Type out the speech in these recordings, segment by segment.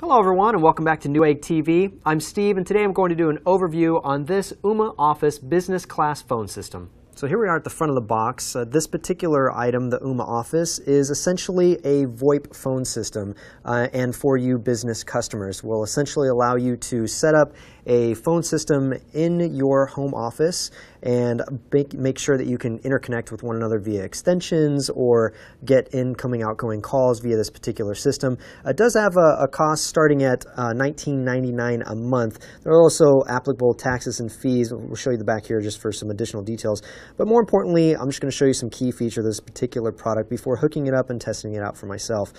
Hello everyone and welcome back to Newegg TV. I'm Steve and today I'm going to do an overview on this Ooma Office Business Class phone system. So here we are at the front of the box. This particular item, the Ooma Office, is essentially a VoIP phone system and for you business customers will essentially allow you to set up a phone system in your home office and make sure that you can interconnect with one another via extensions or get incoming outgoing calls via this particular system. It does have a cost starting at $19.99 a month. There are also applicable taxes and fees. We'll show you the back here just for some additional details. But more importantly, I'm just going to show you some key features of this particular product before hooking it up and testing it out for myself.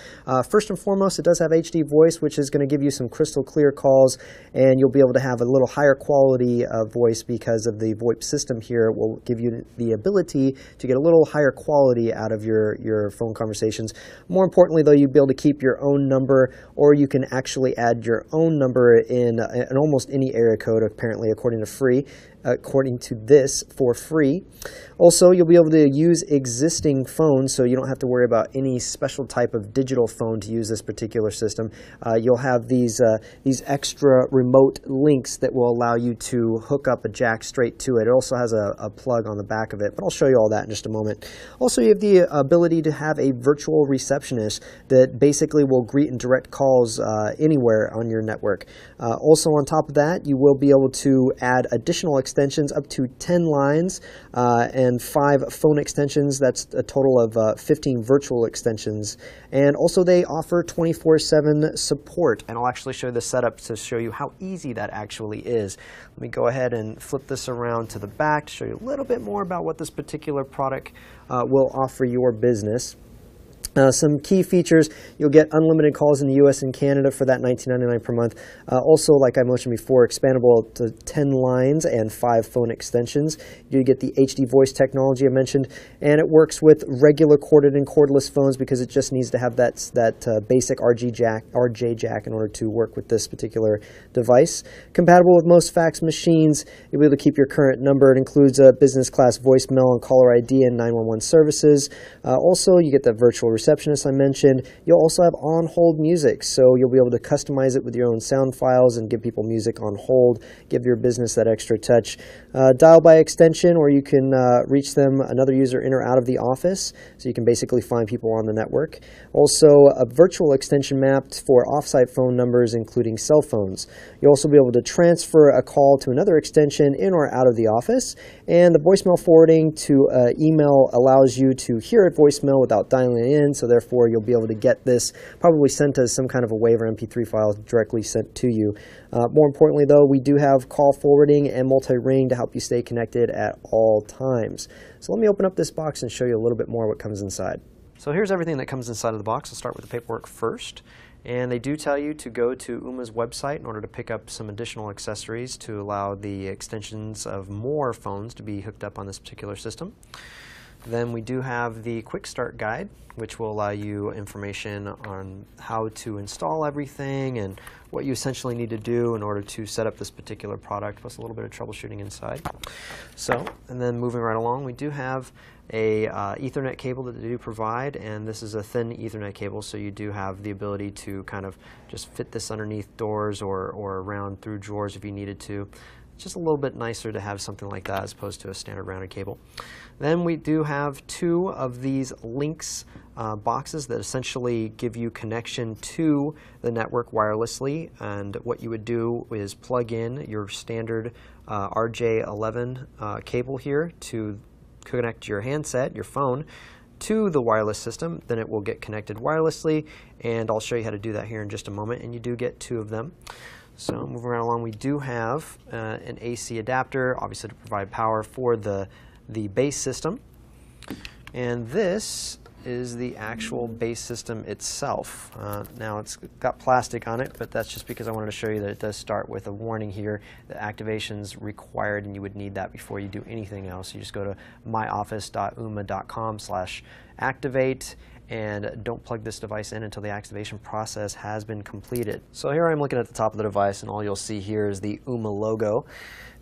First and foremost, it does have HD voice, which is going to give you some crystal clear calls, and you'll be able to have a little higher quality voice because of the VoIP system here. It will give you the ability to get a little higher quality out of your phone conversations. More importantly, though, you'll be able to keep your own number, or you can actually add your own number in almost any area code, apparently, according to this, for free. Also, you'll be able to use existing phones, so you don't have to worry about any special type of digital phone to use this particular system. You'll have these extra remote links that will allow you to hook up a jack straight to it. It also has a plug on the back of it, but I'll show you all that in just a moment. Also, you have the ability to have a virtual receptionist that basically will greet and direct calls anywhere on your network. Also, on top of that, you will be able to add additional extensions up to 10 lines and 5 phone extensions. That's a total of 15 virtual extensions. And also they offer 24/7 support. And I'll actually show you the setup to show you how easy that actually is. Let me go ahead and flip this around to the back to show you a little bit more about what this particular product will offer your business. Some key features: you'll get unlimited calls in the US and Canada for that $19.99 per month. Also, like I mentioned before, expandable to 10 lines and 5 phone extensions. You get the HD voice technology I mentioned, and it works with regular corded and cordless phones because it just needs to have that basic RJ jack in order to work with this particular device. Compatible with most fax machines. You'll be able to keep your current number. It includes a business class voicemail and caller ID and 911 services. Also, you get the virtual receptionist I mentioned. You'll also have on-hold music, so you'll be able to customize it with your own sound files and give people music on hold, give your business that extra touch. Dial by extension, or you can reach them, another user in or out of the office, so you can basically find people on the network. Also, a virtual extension mapped for offsite phone numbers, including cell phones. You'll also be able to transfer a call to another extension in or out of the office, and the voicemail forwarding to email allows you to hear a voicemail without dialing it in, so therefore you'll be able to get this probably sent as some kind of a WAV or MP3 file directly sent to you. More importantly, though, we do have call forwarding and multi-ring to help you stay connected at all times. So let me open up this box and show you a little bit more what comes inside. So here's everything that comes inside of the box. I'll start with the paperwork first. And they do tell you to go to Ooma's website in order to pick up some additional accessories to allow the extensions of more phones to be hooked up on this particular system. Then we do have the quick start guide, which will allow you information on how to install everything and what you essentially need to do in order to set up this particular product, plus a little bit of troubleshooting inside. So, and then moving right along, we do have a Ethernet cable that they do provide, and this is a thin Ethernet cable, so you do have the ability to kind of just fit this underneath doors or around through drawers if you needed to. It's just a little bit nicer to have something like that as opposed to a standard rounded cable. Then we do have 2 of these links boxes that essentially give you connection to the network wirelessly, and what you would do is plug in your standard RJ11 cable here to connect your handset, your phone, to the wireless system. Then it will get connected wirelessly, and I'll show you how to do that here in just a moment, and you do get 2 of them. So moving right along, we do have an AC adapter, obviously to provide power for the base system. And this is the actual base system itself. Now it's got plastic on it, but that's just because I wanted to show you that it does start with a warning here that activation's required, and you would need that before you do anything else. You just go to myoffice.ooma.com/activate, and don't plug this device in until the activation process has been completed. So here I'm looking at the top of the device, and all you'll see here is the Ooma logo.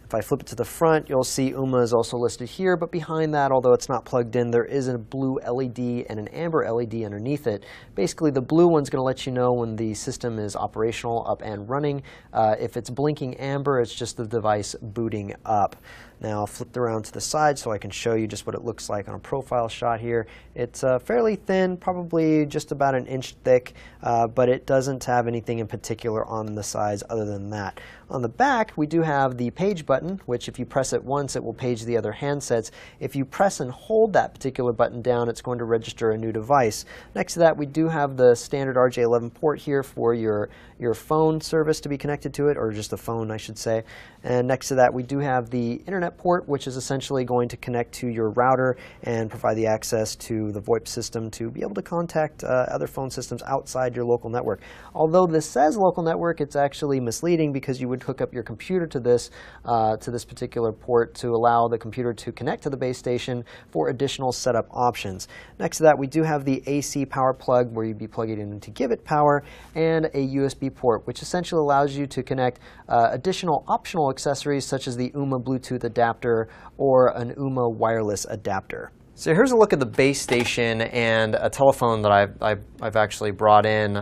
If I flip it to the front, you'll see Ooma is also listed here, but behind that, although it's not plugged in, there is a blue LED and an amber LED underneath it. Basically, the blue one's going to let you know when the system is operational, up and running. If it's blinking amber, it's just the device booting up. Now, I'll flip it around to the side so I can show you just what it looks like on a profile shot here. It's fairly thin, probably just about an inch thick, but it doesn't have anything in particular on the sides other than that. On the back, we do have the page button, which if you press it once, it will page the other handsets. If you press and hold that particular button down, it's going to register a new device. Next to that, we do have the standard RJ11 port here for your phone service to be connected to it, or just the phone, I should say. And next to that, we do have the internet port, which is essentially going to connect to your router and provide the access to the VoIP system to be able to contact other phone systems outside your local network. Although this says local network, it's actually misleading because you would hook up your computer to this particular port to allow the computer to connect to the base station for additional setup options. Next to that, we do have the AC power plug where you'd be plugging it into gigabit power, and a USB port, which essentially allows you to connect additional optional accessories such as the Ooma Bluetooth adapter or an Ooma wireless adapter. So here's a look at the base station and a telephone that I've actually brought in.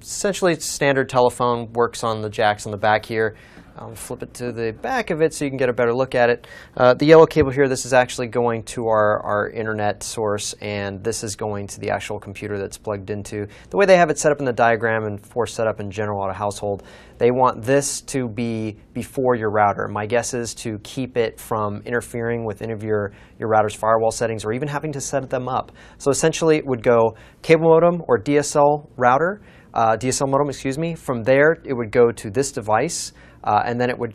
Essentially, it's a standard telephone, works on the jacks on the back here. I'll flip it to the back of it so you can get a better look at it. The yellow cable here, this is actually going to our internet source, and this is going to the actual computer that's plugged into. The way they have it set up in the diagram and for setup in general at a household, they want this to be before your router. My guess is to keep it from interfering with any of your router's firewall settings or even having to set them up. So essentially, it would go cable modem or DSL router, DSL modem, excuse me. From there, it would go to this device. And then it would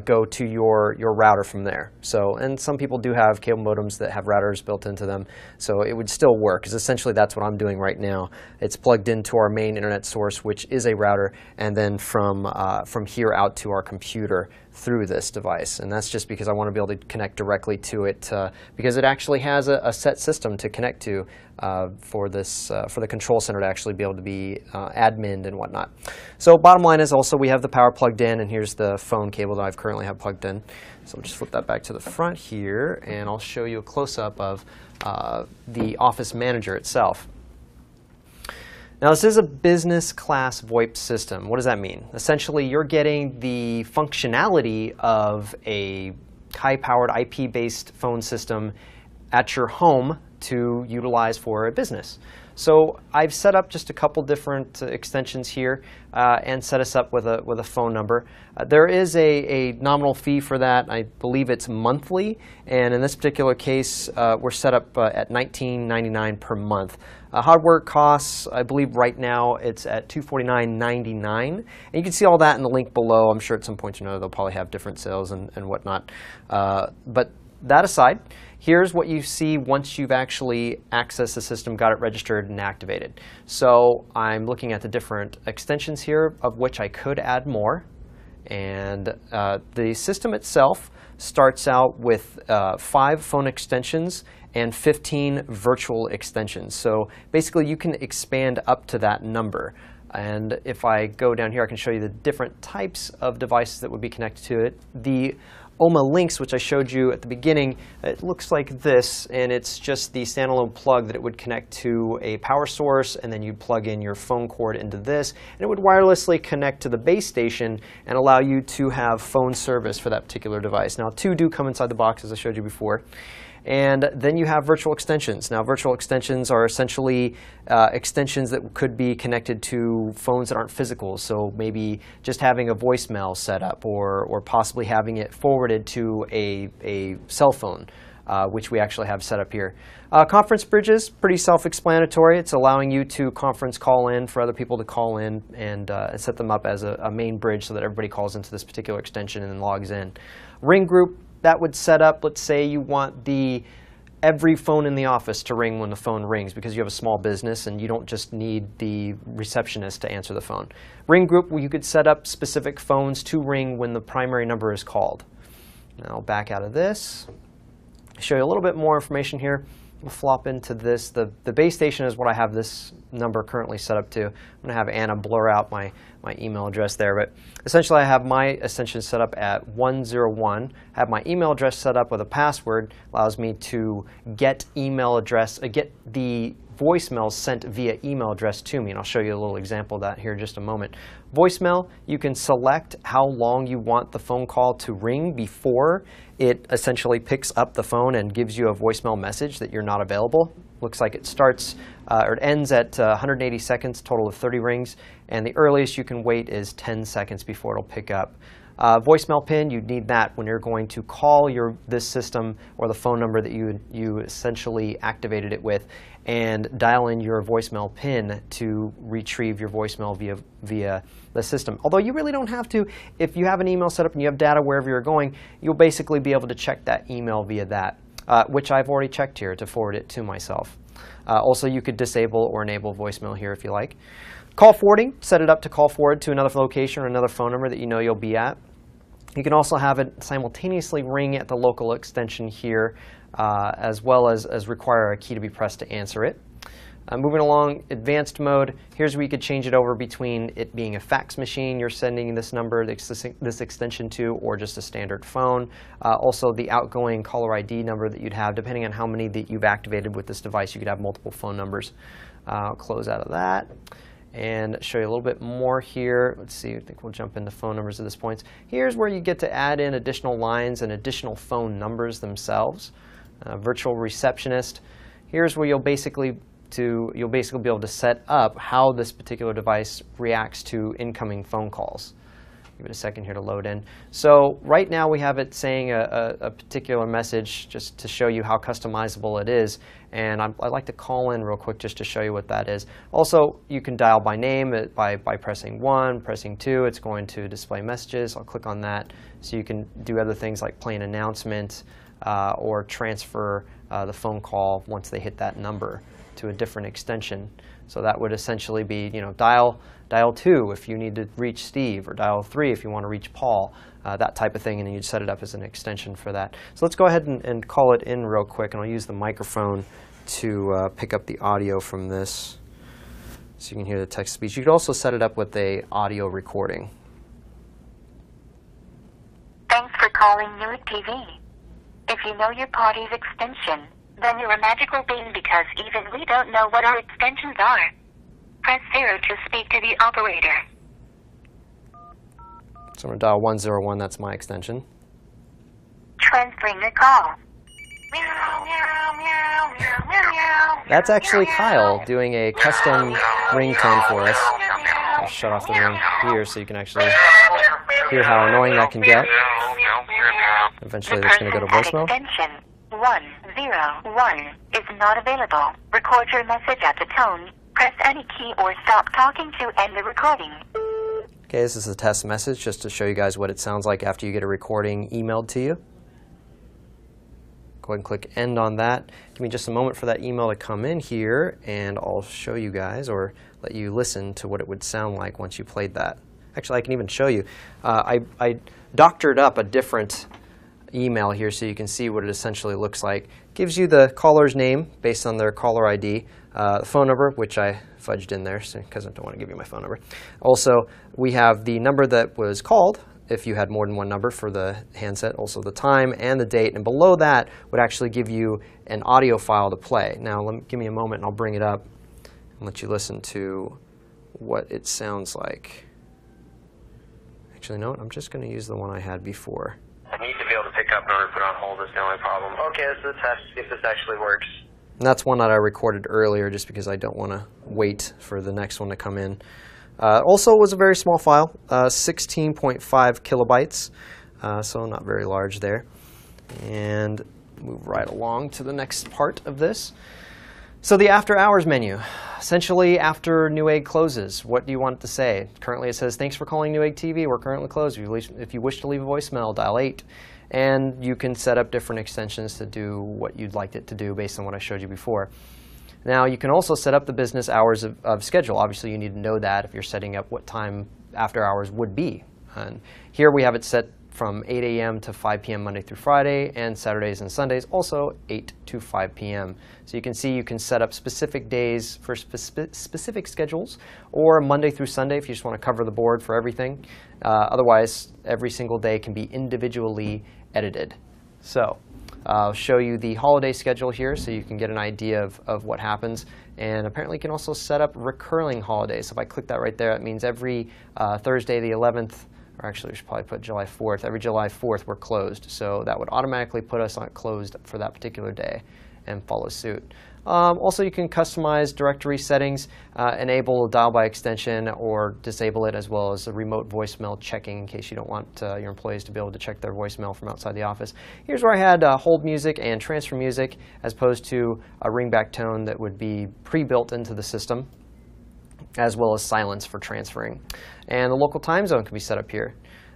go to your router from there. So, and some people do have cable modems that have routers built into them, so it would still work, because essentially that's what I'm doing right now. It's plugged into our main internet source, which is a router, and then from here out to our computer through this device. And that's just because I want to be able to connect directly to it, because it actually has a set system to connect to for the control center to actually be able to be adminned and whatnot. So bottom line is also we have the power plugged in, and here's the phone cable that I've currently have plugged in. So I'll just flip that back to the front here, and I'll show you a close-up of the Office Manager itself. Now, this is a business class VoIP system. What does that mean? Essentially, you're getting the functionality of a high-powered IP-based phone system at your home to utilize for a business. So I've set up just a couple different extensions here and set us up with a phone number. There is a nominal fee for that. I believe it's monthly, and in this particular case, we're set up at $19.99 per month. Hardware costs, I believe right now it's at $249.99, and you can see all that in the link below. I'm sure at some point or another they'll probably have different sales and whatnot. But that aside, here's what you see once you've actually accessed the system, got it registered and activated. So I'm looking at the different extensions here, of which I could add more. And the system itself starts out with 5 phone extensions and 15 virtual extensions. So basically, you can expand up to that number. And if I go down here, I can show you the different types of devices that would be connected to it. The Ooma links, which I showed you at the beginning, it looks like this, and it's just the standalone plug that it would connect to a power source, and then you'd plug in your phone cord into this, and it would wirelessly connect to the base station and allow you to have phone service for that particular device. Now, 2 do come inside the box, as I showed you before. And then you have virtual extensions. Now, virtual extensions are essentially extensions that could be connected to phones that aren't physical. So maybe just having a voicemail set up, or possibly having it forwarded to a cell phone, which we actually have set up here. Conference bridges, pretty self-explanatory. It's allowing you to conference call in for other people to call in and set them up as a main bridge so that everybody calls into this particular extension and then logs in. Ring group, that would set up, let's say you want every phone in the office to ring when the phone rings, because you have a small business and you don't just need the receptionist to answer the phone. Ring group, well, you could set up specific phones to ring when the primary number is called. Now I'll back out of this, show you a little bit more information here. We'll flop into this. The base station is what I have this number currently set up to. I'm going to have Anna blur out my email address there, but essentially I have my extension set up at 101, have my email address set up with a password, allows me to get the voicemail sent via email address to me, and I'll show you a little example of that here in just a moment. Voicemail, you can select how long you want the phone call to ring before it essentially picks up the phone and gives you a voicemail message that you're not available. Looks like it starts or it ends at 180 seconds, total of 30 rings, and the earliest you can wait is 10 seconds before it'll pick up. Voicemail pin, you'd need that when you're going to call this system or the phone number that you essentially activated it with, and dial in your voicemail pin to retrieve your voicemail via the system. Although you really don't have to. If you have an email set up and you have data wherever you're going, you'll basically be able to check that email via that, which I've already checked here to forward it to myself. Also, you could disable or enable voicemail here if you like. Call forwarding, set it up to call forward to another location or another phone number that you know you'll be at. You can also have it simultaneously ring at the local extension here, as well as require a key to be pressed to answer it. Moving along, advanced mode, here's where you could change it over between it being a fax machine you're sending this number, this extension to, or just a standard phone. Also, the outgoing caller ID number that you'd have, depending on how many that you've activated with this device, you could have multiple phone numbers. I'll close out of that and show you a little bit more here. Let's see, I think we'll jump into phone numbers at this point. Here's where you get to add in additional lines and additional phone numbers themselves. Virtual receptionist. Here's where you'll basically be able to set up how this particular device reacts to incoming phone calls. Give it a second here to load in. So right now we have it saying a particular message just to show you how customizable it is. And I'd like to call in real quick just to show you what that is. Also, you can dial by name by pressing 1, pressing 2. It's going to display messages. I'll click on that. So you can do other things like play an announcement or transfer the phone call once they hit that number to a different extension. So that would essentially be, dial 2 if you need to reach Steve, or dial 3 if you want to reach Paul, that type of thing, and then you'd set it up as an extension for that. So let's go ahead and call it in real quick, and I'll use the microphone to pick up the audio from this so you can hear the text-to-speech. You could also set it up with a audio recording. Thanks for calling Newegg TV. If you know your party's extension, then you're a magical being, because even we don't know what our extensions are. Press 0 to speak to the operator. So I'm going to dial 101, that's my extension. Transferring the call. That's actually Kyle doing a custom ringtone for us. I'll shut off the ring here so you can actually hear how annoying that can get. Eventually that's going to go to voicemail. Extension 101 is not available. Record your message at the tone. Press any key or stop talking to end the recording. Okay, this is a test message just to show you guys what it sounds like after you get a recording emailed to you. Go ahead and click end on that. Give me just a moment for that email to come in here, and I'll show you guys, or let you listen to what it would sound like once you played that. Actually, I can even show you. I doctored up a different email here so you can see what it essentially looks like. Gives you the caller's name based on their caller ID, the phone number, which I fudged in there because I don't want to give you my phone number. Also, we have the number that was called, if you had more than one number for the handset, also the time and the date, and below that would actually give you an audio file to play. Now, give me a moment and I'll bring it up and let you listen to what it sounds like. Actually, no, I'm just going to use the one I had before. I need to be able to pick up in order to put on hold. Is the only problem. Okay, this is a test, see if this actually works. And that's one that I recorded earlier just because I don't want to wait for the next one to come in. Also, it was a very small file, 16.5 kilobytes, so not very large there. And move right along to the next part of this. So the after hours menu, essentially after Newegg closes, what do you want it to say? Currently it says, thanks for calling Newegg TV, we're currently closed. If you wish to leave a voicemail, dial 8. And you can set up different extensions to do what you'd like it to do based on what I showed you before. Now you can also set up the business hours of schedule. Obviously you need to know that if you're setting up what time after hours would be. And here we have it set from 8 a.m. to 5 p.m. Monday through Friday, and Saturdays and Sundays also 8 to 5 p.m. So you can see you can set up specific days for specific schedules, or Monday through Sunday if you just want to cover the board for everything. Otherwise, every single day can be individually edited. So I'll show you the holiday schedule here so you can get an idea of what happens. And apparently you can also set up recurring holidays. So if I click that right there, it means every Thursday the 11th, or actually we should probably put July 4th. Every July 4th we're closed. So that would automatically put us on closed for that particular day and follow suit. Also, you can customize directory settings, enable dial by extension or disable it, as well as a remote voicemail checking in case you don't want your employees to be able to check their voicemail from outside the office. Here's where I had hold music and transfer music as opposed to a ringback tone that would be pre-built into the system, as well as silence for transferring. And the local time zone can be set up here.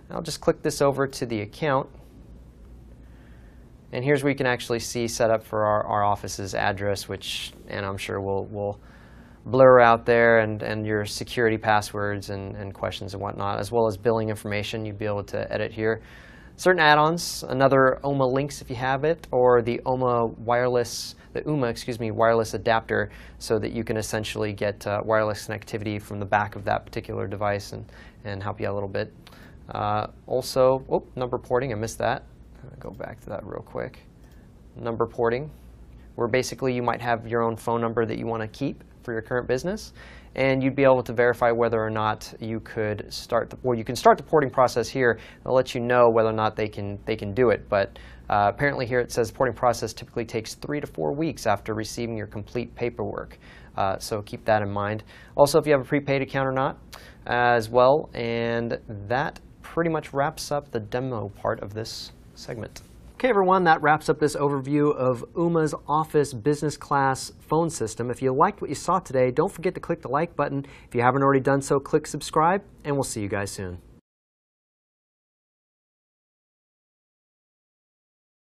I'll just click this over to the account. And here's where you can actually see set up for our office's address, which, and I'm sure will blur out there, and your security passwords and questions and whatnot, as well as billing information you'd be able to edit here. Certain add-ons, another Ooma links if you have it, or the Ooma wireless, wireless adapter, so that you can essentially get wireless connectivity from the back of that particular device and help you out a little bit. Also, number porting, I missed that. I'll go back to that real quick. Number porting, where basically you might have your own phone number that you want to keep for your current business, and you'd be able to verify whether or not you could start, you can start the porting process here. They'll let you know whether or not they can do it. But apparently here it says the porting process typically takes 3 to 4 weeks after receiving your complete paperwork. So keep that in mind. Also, if you have a prepaid account or not, as well. And that pretty much wraps up the demo part of this segment. Okay, everyone, that wraps up this overview of Ooma's Office Business Class phone system. If you liked what you saw today, don't forget to click the like button. If you haven't already done so, click subscribe, and we'll see you guys soon.